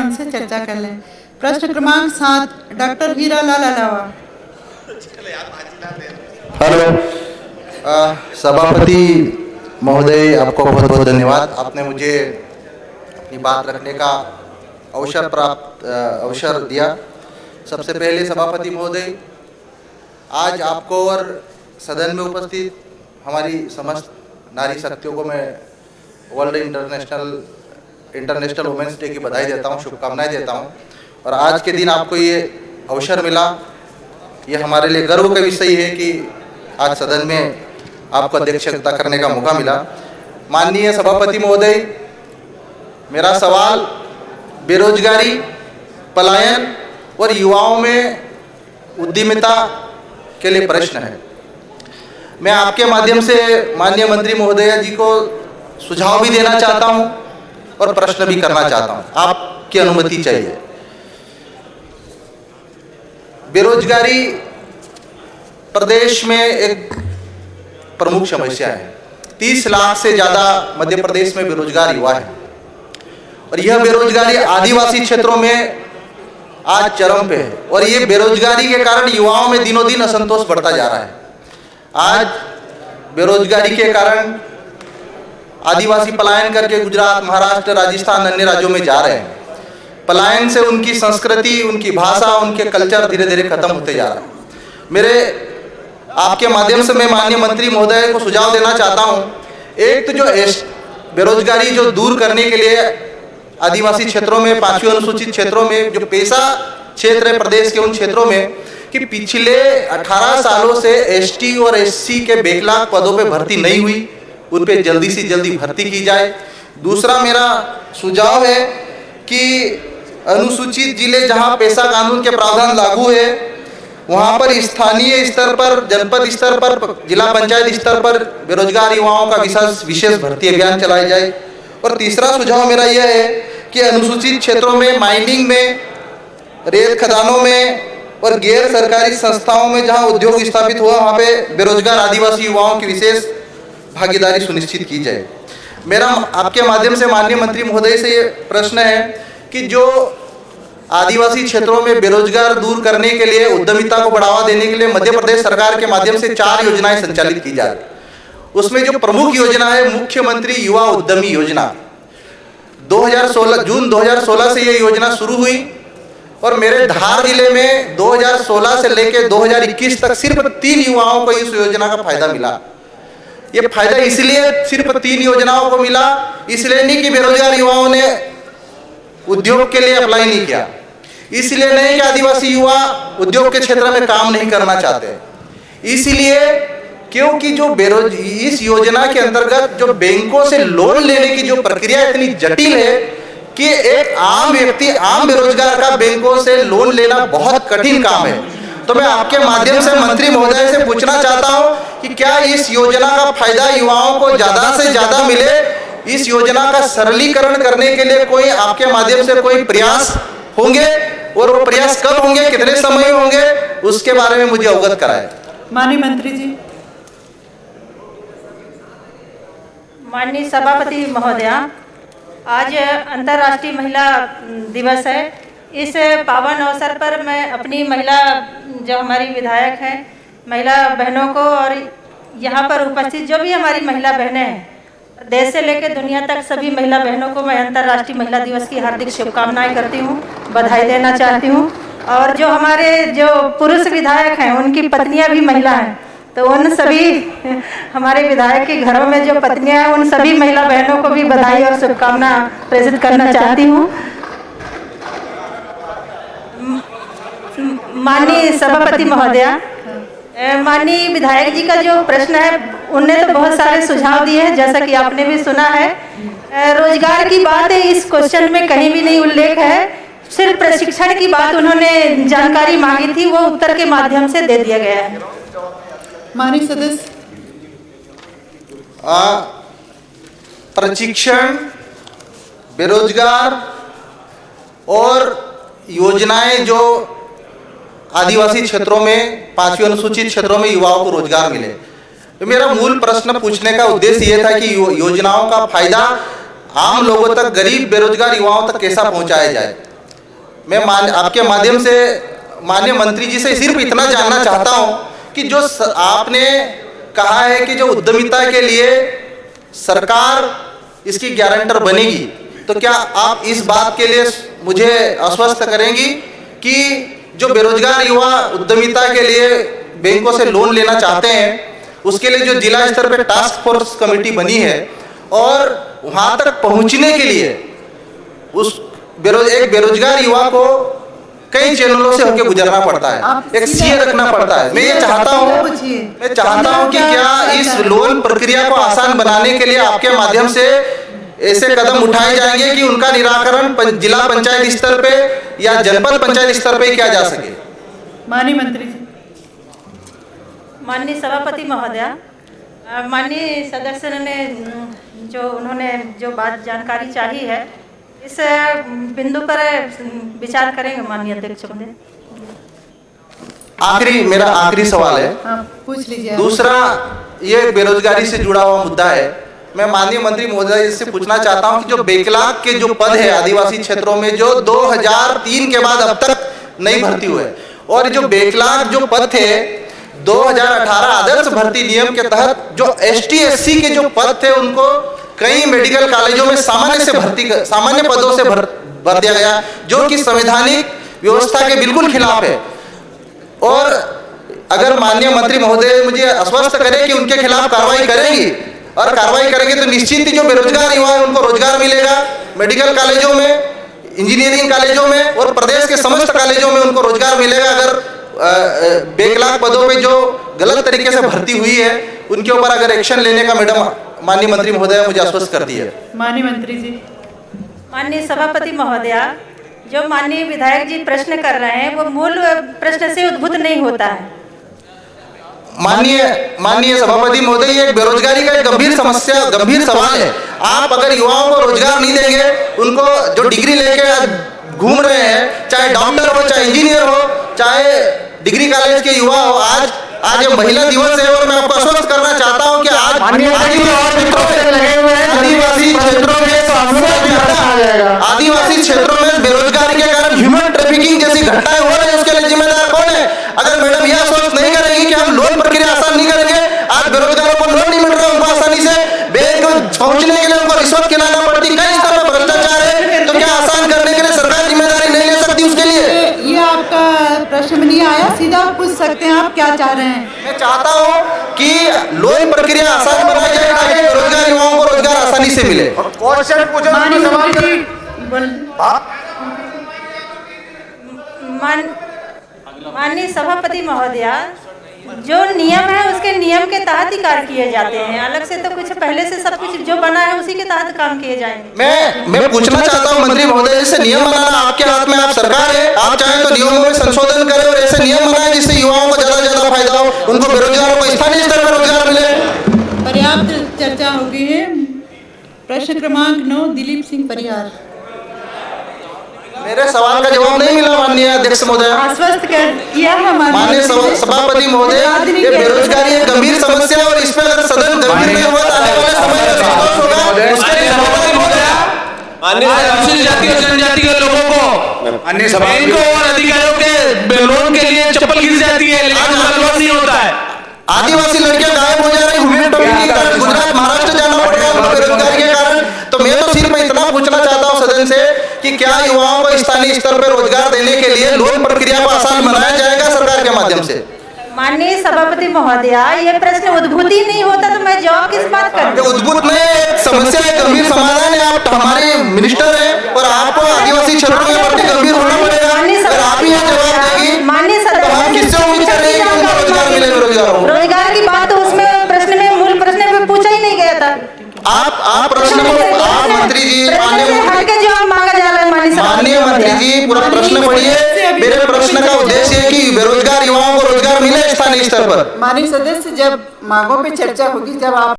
उनसे चर्चा कर लें। प्रश्न क्रमांक 7 डॉक्टर हीरालाल अलावा। हेलो, सभापति महोदय, आपको बहुत बहुत धन्यवाद। आपने मुझे अपनी बात रखने का अवसर दिया। सबसे पहले सभापति महोदय, आज आपको और सदन में उपस्थित हमारी समस्त नारी शक्तियों को मैं वर्ल्ड इंटरनेशनल वुमेन्स डे की बधाई देता हूँ, शुभकामनाएं देता हूँ। और आज के दिन आपको ये अवसर मिला, ये हमारे लिए गर्व का विषय है कि आज सदन में आपको अध्यक्षता करने का मौका मिला। माननीय सभापति महोदय, मेरा सवाल बेरोजगारी, पलायन और युवाओं में उद्यमिता के लिए प्रश्न है। मैं आपके माध्यम से माननीय मंत्री महोदया जी को सुझाव भी देना चाहता हूं और प्रश्न भी करना चाहता हूं, आपकी अनुमति चाहिए। बेरोजगारी प्रदेश में एक प्रमुख समस्या है। 30 लाख से ज़्यादा मध्य प्रदेश में बेरोजगार युवा है और यह बेरोजगारी आदिवासी क्षेत्रों में आज चरम पे है। और ये बेरोजगारी के कारण युवाओं में दिनों दिन असंतोष बढ़ता जा रहा है। आज बेरोजगारी के कारण आदिवासी पलायन करके गुजरात, महाराष्ट्र, राजस्थान, अन्य राज्यों में जा रहे हैं। पलायन से उनकी संस्कृति, उनकी भाषा, उनके कल्चर धीरे धीरे खत्म होते जा रहा है। मेरे आपके माध्यम से मैं माननीय मंत्री महोदय को सुझाव देना चाहता हूं। एक तो जो बेरोजगारी जो दूर करने के लिए आदिवासी क्षेत्रों में, 5वीं अनुसूचित क्षेत्रों में जो पेशा क्षेत्र है प्रदेश के, उन क्षेत्रों में कि पिछले 18 सालों से एसटी और एससी के बैकलॉग पदों पे भर्ती नहीं हुई, उन पे जल्दी से जल्दी भर्ती की जाए। दूसरा मेरा सुझाव है कि अनुसूचित जिले जहां पेशा कानून के प्रावधान लागू है, वहां पर स्थानीय स्तर पर, जनपद स्तर पर, जिला पंचायत स्तर पर बेरोजगार युवाओं का विशेष भर्ती अभियान चलाया जाए। और तीसरा सुझाव मेरा यह है कि अनुसूचित क्षेत्रों में, माइनिंग में, रेत खदानों में और गैर सरकारी संस्थाओं में जहां उद्योग स्थापित हुआ, वहां पे बेरोजगार आदिवासी युवाओं की विशेष भागीदारी सुनिश्चित की जाए। मेरा आपके माध्यम से माननीय मंत्री महोदय से ये प्रश्न है कि जो आदिवासी क्षेत्रों में बेरोजगार दूर करने के लिए, उद्यमिता को बढ़ावा देने के लिए मध्य प्रदेश सरकार के माध्यम से 4 योजनाएं संचालित की जा रही। उसमें जो प्रमुख योजना है मुख्यमंत्री युवा उद्यमी योजना, 2016 जून 2016 से ये योजना शुरू हुई और मेरे धार जिले में 2016 से लेकर 2021 तक सिर्फ 3 युवाओं को इस योजना का फायदा मिला। ये फायदा इसलिए सिर्फ 3 योजनाओं को मिला, इसलिए नहीं कि बेरोजगार युवाओं ने उद्योग के लिए अप्लाई नहीं किया, इसलिए नहीं कि आदिवासी युवा उद्योग के क्षेत्र में काम नहीं करना चाहते, इसलिए क्योंकि जो इस योजना के अंतर्गत जो बैंकों से लोन लेने की जो प्रक्रिया इतनी जटिल है कि एक आम व्यक्ति, आम बेरोजगार का बैंकों से लोन लेना बहुत कठिन काम है। तो मैं आपके माध्यम से मंत्री महोदय से पूछना चाहता हूं कि क्या इस योजना का फायदा युवाओं को ज्यादा से ज्यादा मिले, इस योजना का सरलीकरण करने के लिए कोई आपके माध्यम से कोई प्रयास होंगे और वो प्रयास कब होंगे, कितने समय होंगे, उसके बारे में मुझे अवगत कराएं। माननीय मंत्री जी। माननीय सभापति महोदया, आज अंतर्राष्ट्रीय महिला दिवस है। इस पावन अवसर पर मैं अपनी महिला, जो हमारी विधायक हैं, महिला बहनों को और यहाँ पर उपस्थित जो भी हमारी महिला बहनें हैं, देश से लेकर दुनिया तक सभी महिला बहनों को मैं अंतर्राष्ट्रीय महिला दिवस की हार्दिक शुभकामनाएं करती हूँ, बधाई देना चाहती हूँ। और जो हमारे जो पुरुष विधायक हैं, उनकी पत्नियाँ भी महिला हैं, तो उन सभी हमारे विधायक के घरों में जो पत्नियां हैं, उन सभी महिला बहनों को भी बधाई और शुभकामना प्रेषित करना चाहती हूँ। माननीय सभापति महोदया, माननीय विधायक जी का जो प्रश्न है, उनने तो बहुत सारे सुझाव दिए हैं, जैसा कि आपने भी सुना है। रोजगार की बात है, इस क्वेश्चन में कहीं भी नहीं उल्लेख है। सिर्फ प्रशिक्षण की बात उन्होंने जानकारी मांगी थी, वो उत्तर के माध्यम से दे दिया गया है। माननीय सदस्य। प्रशिक्षण, बेरोजगार और योजनाएं जो आदिवासी क्षेत्रों में, 5वीं अनुसूचित क्षेत्रों में युवाओं को रोजगार मिले। तो मेरा मूल प्रश्न पूछने का उद्देश्य यह था कि योजनाओं का फायदा आम लोगों तक, गरीब बेरोजगार युवाओं तक कैसा पहुंचाया जाए। मैं आपके माध्यम से माननीय मंत्री जी से सिर्फ इतना जानना चाहता हूं कि जो आपने कहा है कि जो उद्यमिता के लिए सरकार इसकी गारंटर बनेगी, तो क्या आप इस बात के लिए मुझे आश्वस्त करेंगी कि जो बेरोजगार युवा उद्यमिता के लिए बैंकों से लोन लेना चाहते हैं, उसके लिए जो जिला स्तर पर टास्क फोर्स कमेटी बनी है और वहां तक पहुंचने के लिए उस एक बेरोजगार युवा को कई चैनलों से होकर गुजरना पड़ता है, एक सीए रखना पड़ता है। मैं ये चाहता हूं कि क्या इस लोन प्रक्रिया को आसान बनाने के लिए आपके माध्यम से ऐसे कदम उठाए जाएंगे कि उनका निराकरण जिला पंचायत स्तर पे या जनपद पंचायत स्तर पे किया जा सके। माननीय मंत्री जी। माननीय सभापति महोदया, माननीय सदस्य ने उन्होंने जो बात जानकारी चाहिए है, इस बिंदु पर विचार करेंगे माननीय अध्यक्ष महोदय। मेरा आखिरी सवाल है, पूछ लीजिए। दूसरा, ये बेरोजगारी से जुड़ा हुआ मुद्दा है। मैं माननीय मंत्री महोदय से पूछना चाहता हूं कि जो बैकलॉग के जो पद है आदिवासी क्षेत्रों में, जो 2003 के बाद अब तक नहीं भर्ती हुए, और जो बैकलॉग जो पद थे 2018 आदर्श भर्ती नियम के तहत जो ST/SC के जो पद थे, उनको कई मेडिकल कॉलेजों में सामान्य पदों से भर दिया गया, जो कि संवैधानिक व्यवस्था के बिल्कुल खिलाफ है। और अगर माननीय मंत्री महोदय मुझे आश्वस्त करें कि उनके खिलाफ कार्रवाई करेंगी, और कार्रवाई करेंगे तो निश्चित ही जो बेरोजगार युवा है उनको रोजगार मिलेगा, मेडिकल कॉलेजों में, इंजीनियरिंग कॉलेजों में और प्रदेश के समस्त कॉलेजों में उनको रोजगार मिलेगा। अगर बैकलॉग पदों पे जो गलत तरीके से भर्ती हुई है, उनके ऊपर अगर एक्शन लेने का मैडम माननीय मंत्री महोदय मुझे आश्वस्त करती है। माननीय मंत्री जी। माननीय सभापति महोदया, जो माननीय विधायक जी प्रश्न कर रहे हैं वो मूल प्रश्न से उद्भूत नहीं होता है। माननीय सभापति महोदय, ये बेरोजगारी का एक गंभीर सवाल है। आप अगर युवाओं को रोजगार नहीं देंगे, उनको जो डिग्री लेके घूम रहे हैं, चाहे डॉक्टर हो, चाहे इंजीनियर हो, चाहे डिग्री कॉलेज के युवा हो, आज ये महिला दिवस है और मैं आपको आश्वस्त करना चाहता हूं कि आज आदिवासी क्षेत्रों में बेरोजगारी के कारण ह्यूमन ट्रैफिकिंग जैसी घटनाएं हो रही है, उसके लिए जिम्मेदार कौन है? अगर मैडम यह आश्वस्त नहीं करेंगी कि हम लोन प्रक्रिया आसान नहीं करेंगे, आज बेरोजगारों को लोन नहीं मिल रहा, उनको आसानी से बैंक पहुंचने के लिए उनको रिश्वत खिलाना पड़ती, कई स्तर पर भ्रष्टाचार है, तो क्या आसान करने के लिए सरकार जिम्मेदारी नहीं ले सकती उसके लिए? ये आपका प्रश्न में नहीं आया, सीधा पूछ सकते हैं आप क्या चाह रहे हैं। मैं चाहता हूं कि लोन प्रक्रिया आसान बनाई जाए ताकि बेरोजगार युवाओं को रोजगार आसानी से मिले। क्वेश्चन पूछो। माननीय सभापति महोदया, जो नियम है उसके नियम के तहत ही कार्य किए जाते हैं, अलग से तो कुछ पहले से सब कुछ जो बना है उसी के तहत काम किए जाएंगे। मैं पूछना चाहता हूं मंत्री महोदय, जैसे नियम बनाना आपके हाथ में, आप सरकार है, आप चाहें तो नियमों में संशोधन करें और ऐसे नियम बनाएं जिससे युवाओं को ज्यादा से ज्यादा फायदा हो, उनको बेरोजगारों को स्थानीय स्तर पर रोजगार मिले। पर्याप्त चर्चा हो गई है। प्रश्न क्रमांक 9 दिलीप सिंह परिहार। मेरे सवाल का जवाब नहीं मिला माननीय अध्यक्ष महोदय। आश्वस्त किया है माननीय सभापति महोदय, ये बेरोजगारी एक गंभीर समस्या है और इस पर अगर सदन गंभीर नहीं हुआ तो आने वाले समय में संतोष होगा। उसके लिए सभापति महोदय, अनुसूचित जाति और जनजाति के लोगों को बैंकों और अधिकारियों के लोन के लिए चप्पल गिर जाती है, लेकिन उनका लोन नहीं होता है। आदिवासी लड़कियां गायब हो जा रही, ह्यूमन ट्रैफिकिंग के कारण गुजरात महाराष्ट्र जाना पड़ रहा है बेरोजगारी के कारण। तो मैं तो सिर्फ इतना पूछना चाहता हूं सदन से कि क्या युवाओं को स्थानीय स्तर पर रोजगार देने के लिए लोन प्रक्रिया को आसान बनाया जाएगा सरकार के माध्यम से? माननीय सभापति महोदया, ये प्रश्न उद्भूत ही नहीं होता तो मैं जवाब किस बात करूं? उद्भूत नहीं, समस्या है, गंभीर समाधान है। आप हमारे मिनिस्टर हैं और आपको आदिवासी क्षेत्रों में प्रति गंभीर होना पड़ेगा। अगर आप ही जवाब देंगी, माननीय हम किससे उम्मीद कर रहे हैं कि उनको रोजगार मिले? रोजगार की बात तो उसमें प्रश्न में मूल प्रश्न में पूछा ही नहीं गया था। आप प्रश्न को, आप मंत्री जी, माननीय मंत्री जी पूरा प्रश्न पढ़िए। मेरे प्रश्न का उद्देश्य है कि बेरोजगार युवाओं को रोजगार मिले स्थानीय स्तर पर। माननीय सदस्य, जब मांगों पे चर्चा होगी, जब आप